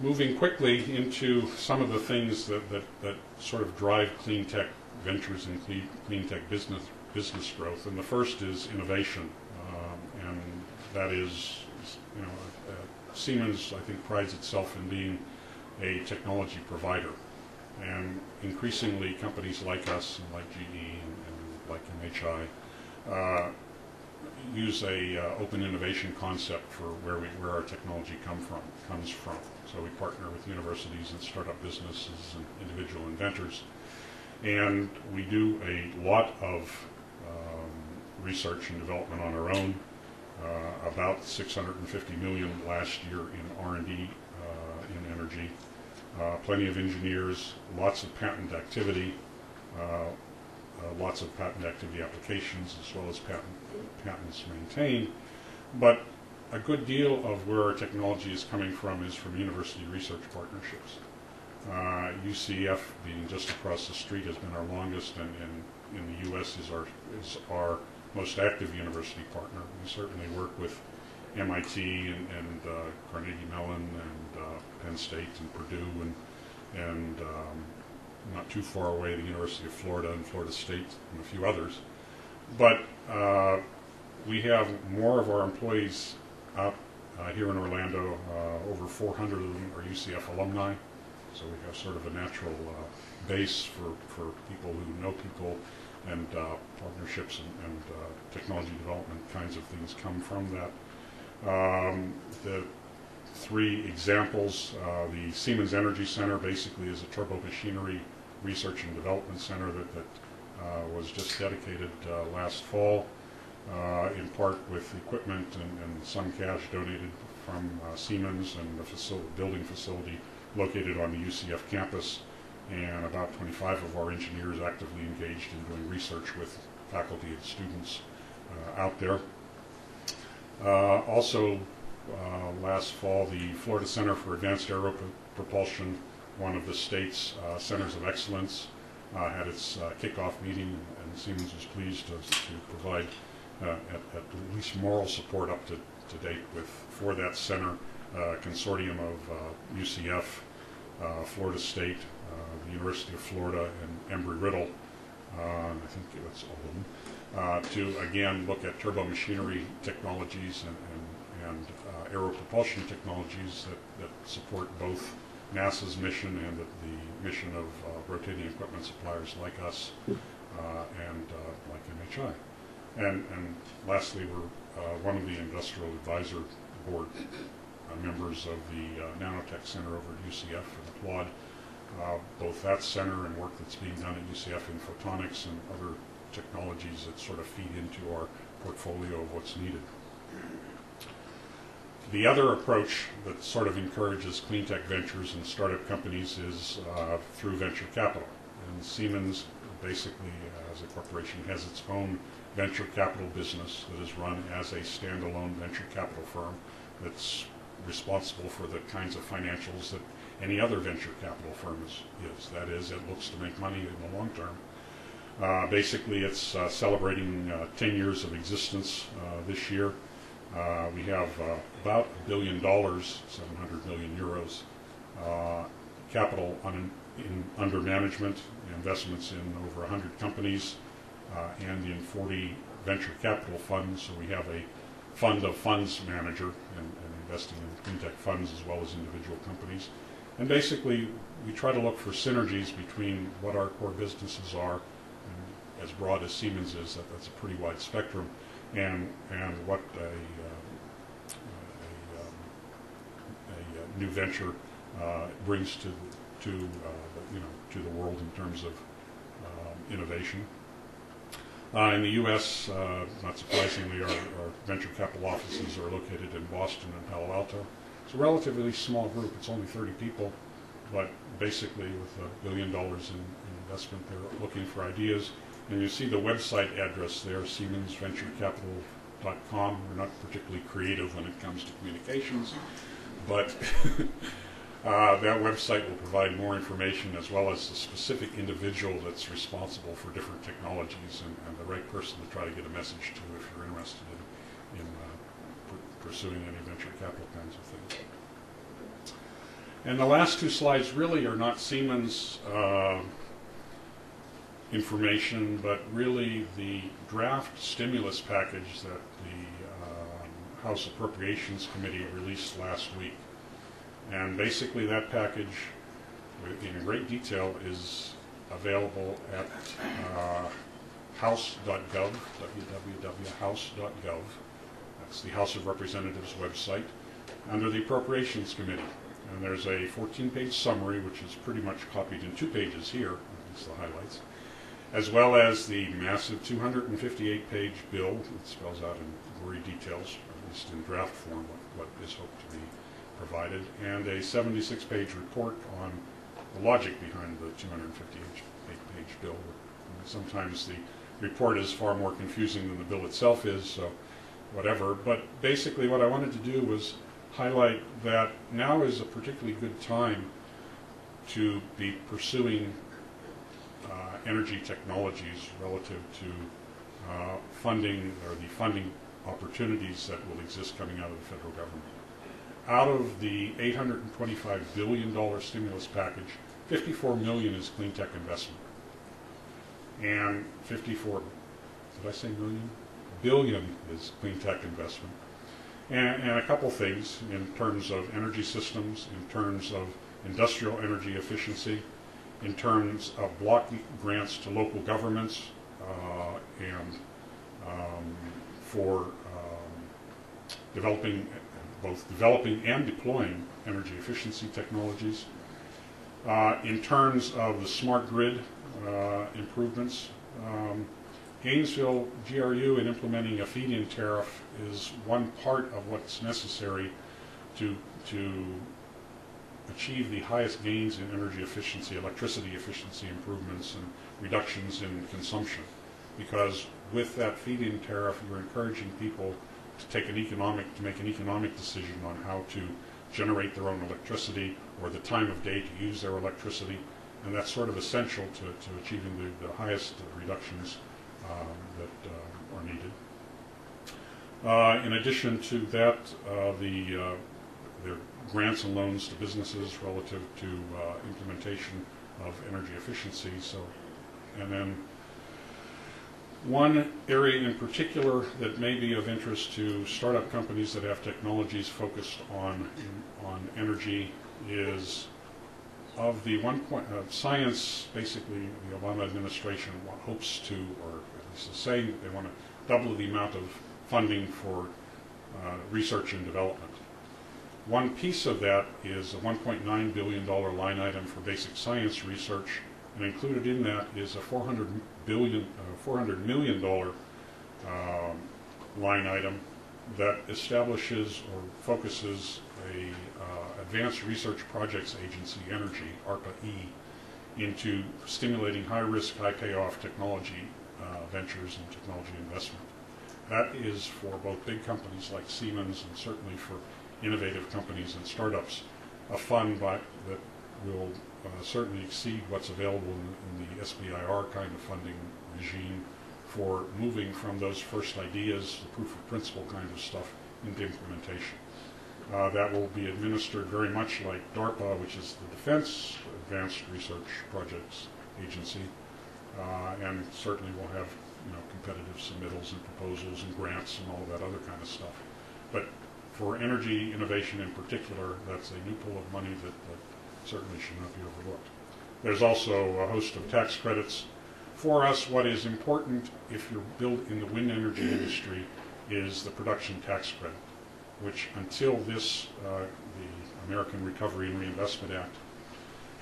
moving quickly into some of the things that sort of drive clean tech ventures and clean tech business growth. And the first is innovation, and that is, you know, Siemens, I think, prides itself in being a technology provider, and increasingly companies like us and like GE and like MHI use a open innovation concept for where our technology comes from. So we partner with universities and startup businesses and individual inventors, and we do a lot of research and development on our own. About $650 million last year in R&D in energy. Plenty of engineers, lots of patent activity, lots of patent activity applications, as well as patents maintained. But a good deal of where our technology is coming from is from university research partnerships. UCF, being just across the street, has been our longest, and in the U.S. is our most active university partner. We certainly work with MIT and Carnegie Mellon and Penn State and Purdue and not too far away, the University of Florida and Florida State and a few others. But we have more of our employees out here in Orlando. Over 400 of them are UCF alumni. So we have sort of a natural base for people who know people, and partnerships and technology development kinds of things come from that. The three examples, the Siemens Energy Center basically is a turbo machinery research and development center that was just dedicated last fall, in part with equipment and some cash donated from Siemens and the building facility located on the UCF campus, and about 25 of our engineers actively engaged in doing research with faculty and students out there. Also, last fall, the Florida Center for Advanced Aero Propulsion, one of the state's centers of excellence, had its kickoff meeting, and Siemens was pleased to provide at least moral support up to date for that center, consortium of UCF, Florida State, the University of Florida, and Embry-Riddle, I think that's all of them, to again look at turbo machinery technologies and aero propulsion technologies that support both NASA's mission and the mission of rotating equipment suppliers like us and like MHI. And lastly, we're one of the industrial advisor board members of the Nanotech Center over at UCF, and applaud both that center and work that's being done at UCF in photonics and other technologies that sort of feed into our portfolio of what's needed. The other approach that sort of encourages clean tech ventures and startup companies is through venture capital. And Siemens, basically, as a corporation, has its own venture capital business that is run as a standalone venture capital firm that's responsible for the kinds of financials that any other venture capital firm is. That is, it looks to make money in the long term. Basically, it's celebrating 10 years of existence this year. We have about $1 billion, 700 million euros, capital under management, investments in over 100 companies, and in 40 venture capital funds. So we have a fund of funds manager and investing in clean tech funds as well as individual companies. And basically, we try to look for synergies between what our core businesses are, and as broad as Siemens is, that's a pretty wide spectrum, and what a new venture brings to the world in terms of innovation. In the U.S., not surprisingly, our venture capital offices are located in Boston and Palo Alto. It's a relatively small group. It's only 30 people, but basically with $1 billion in investment, they're looking for ideas. And you see the website address there, siemensventurecapital.com. We're not particularly creative when it comes to communications, but that website will provide more information, as well as the specific individual that's responsible for different technologies and the right person to try to get a message to if you're interested in pursuing any venture capital kinds of things. And the last two slides really are not Siemens information, but really the draft stimulus package that the House Appropriations Committee released last week. And basically that package, in great detail, is available at house.gov, www.house.gov. That's the House of Representatives website, under the Appropriations Committee. And there's a 14-page summary, which is pretty much copied in 2 pages here, at least the highlights, as well as the massive 258-page bill that spells out in gory details, at least in draft form, what is hoped to be provided, and a 76-page report on the logic behind the 258-page bill. And sometimes the report is far more confusing than the bill itself is, so whatever. But basically what I wanted to do was highlight that now is a particularly good time to be pursuing energy technologies relative to funding, or the funding opportunities that will exist coming out of the federal government. Out of the $825 billion stimulus package, $54 million is clean tech investment. And 54, did I say million? Billion is clean tech investment. And a couple things in terms of energy systems, in terms of industrial energy efficiency, in terms of block grants to local governments, and for both developing and deploying energy efficiency technologies. In terms of the smart grid improvements, Gainesville GRU in implementing a feed-in tariff is one part of what's necessary to achieve the highest gains in energy efficiency, electricity efficiency improvements, and reductions in consumption. Because with that feed-in tariff, you're encouraging people to make an economic decision on how to generate their own electricity or the time of day to use their electricity, and that's sort of essential to achieving the highest reductions that are needed. In addition to that, there are grants and loans to businesses relative to implementation of energy efficiency. So, and then one area in particular that may be of interest to startup companies that have technologies focused on energy is of the science. Basically, the Obama administration hopes to, or at least is saying that they want to double the amount of funding for research and development. One piece of that is a $1.9 billion line item for basic science research, and included in that is a $400 million line item that establishes or focuses a Advanced Research Projects Agency, Energy, ARPA-E, into stimulating high-risk, high-payoff technology ventures and technology investment. That is for both big companies like Siemens and certainly for innovative companies and startups, a fund that will certainly exceed what's available in the SBIR kind of funding regime for moving from those first ideas, the proof of principle kind of stuff, into implementation. That will be administered very much like DARPA, which is the Defense Advanced Research Projects Agency, and certainly will have competitive submittals and proposals and grants and all that other kind of stuff. But for energy innovation in particular, that's a new pool of money that certainly should not be overlooked. There's also a host of tax credits. For us, what is important if you're built in the wind energy industry is the production tax credit, which until this, the American Recovery and Reinvestment Act,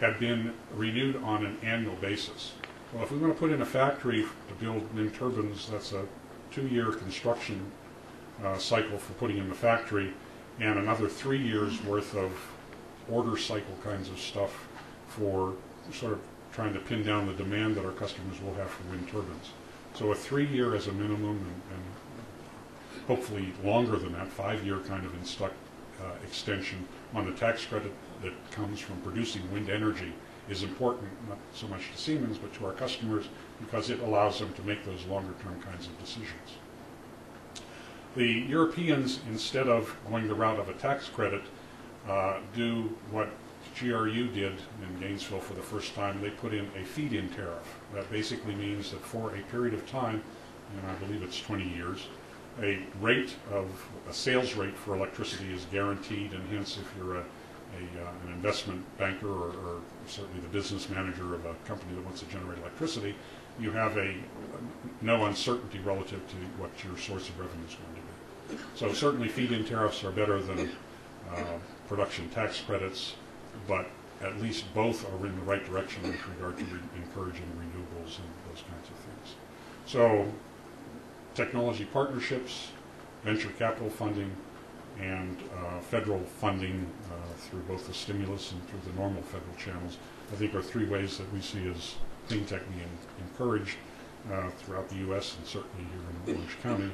had been renewed on an annual basis. Well, if we want to put in a factory to build wind turbines, that's a 2-year construction cycle for putting in the factory, and another 3 years worth of order cycle kinds of stuff for sort of trying to pin down the demand that our customers will have for wind turbines. So a 3-year as a minimum, and hopefully longer than that, 5-year kind of extension on the tax credit that comes from producing wind energy is important, not so much to Siemens, but to our customers, because it allows them to make those longer-term kinds of decisions. The Europeans, instead of going the route of a tax credit, do what GRU did in Gainesville for the first time, they put in a feed-in tariff. That basically means that for a period of time, and I believe it's 20 years, a sales rate for electricity is guaranteed, and hence if you're an investment banker or certainly the business manager of a company that wants to generate electricity, you have no uncertainty relative to what your source of revenue is going to be. So certainly feed-in tariffs are better than production tax credits, but at least both are in the right direction with regard to encouraging renewables and those kinds of things. So technology partnerships, venture capital funding, and federal funding through both the stimulus and through the normal federal channels, I think are three ways that we see as clean tech being encouraged throughout the U.S. and certainly here in Orange County.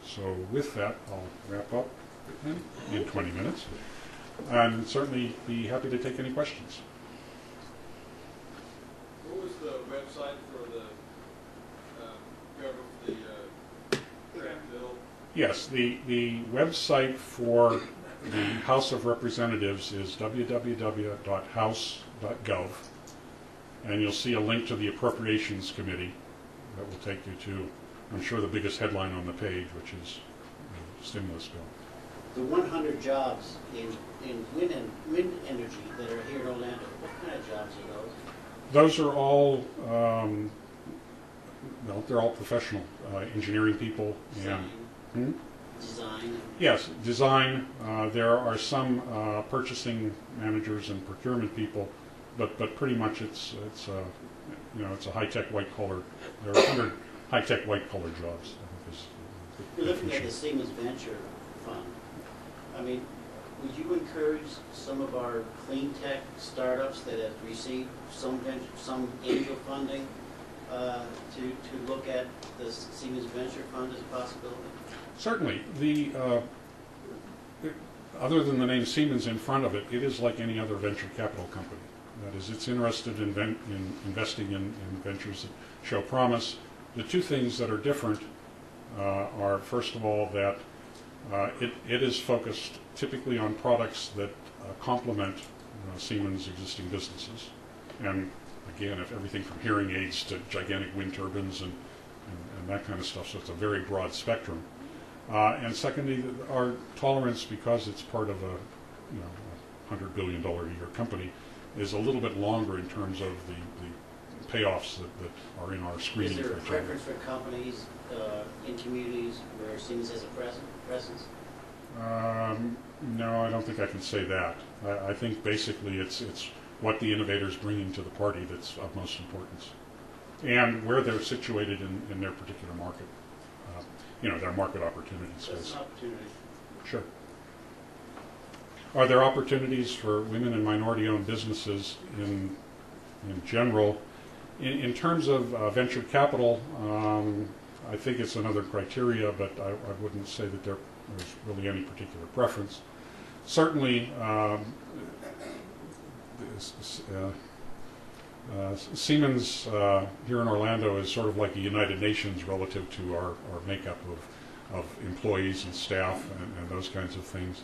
So with that, I'll wrap up in 20 minutes and certainly be happy to take any questions. What was the website for the grant bill? Yes, the website for the House of Representatives is www.house.gov, and you'll see a link to the Appropriations Committee that will take you to, I'm sure, the biggest headline on the page, which is the stimulus bill. The 100 jobs in wind energy that are here in Orlando, what kind of jobs are those? Those are all, well, they're all professional engineering people. Design. And, Design. Yes, design. There are some purchasing managers and procurement people, but pretty much it's a high-tech white-collar. There are 100 high-tech white-collar jobs. You're looking at the Siemens Venture Fund. I mean, would you encourage some of our clean tech startups that have received some angel funding to look at the Siemens Venture Fund as a possibility? Certainly. Other than the name Siemens in front of it, it is like any other venture capital company. That is, it's interested in investing in ventures that show promise. The two things that are different are, first of all, that it is focused typically on products that complement Siemens' existing businesses. And again, if everything from hearing aids to gigantic wind turbines and that kind of stuff, so it's a very broad spectrum. And secondly, our tolerance, because it's part of a $100 billion a year company, is a little bit longer in terms of the payoffs that are in our screening criteria. Is there a preference for companies in communities where Siemens has a presence? No, I don't think I can say that. I think basically it's what the innovator's bringing to the party that's of most importance, and where they're situated in their particular market. Their market opportunity space. That's an opportunity. Sure. Are there opportunities for women and minority-owned businesses in general? In terms of venture capital, I think it's another criteria, but I wouldn't say that there's really any particular preference. Certainly, Siemens here in Orlando is sort of like the United Nations relative to our makeup of employees and staff and those kinds of things.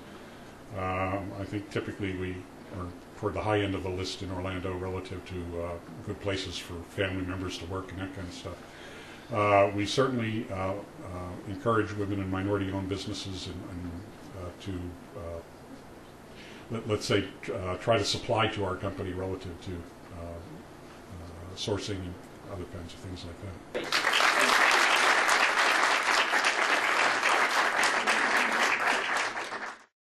I think typically we are toward the high end of the list in Orlando relative to good places for family members to work and that kind of stuff. We certainly encourage women and minority-owned businesses to, let's say, try to supply to our company relative to sourcing and other kinds of things like that.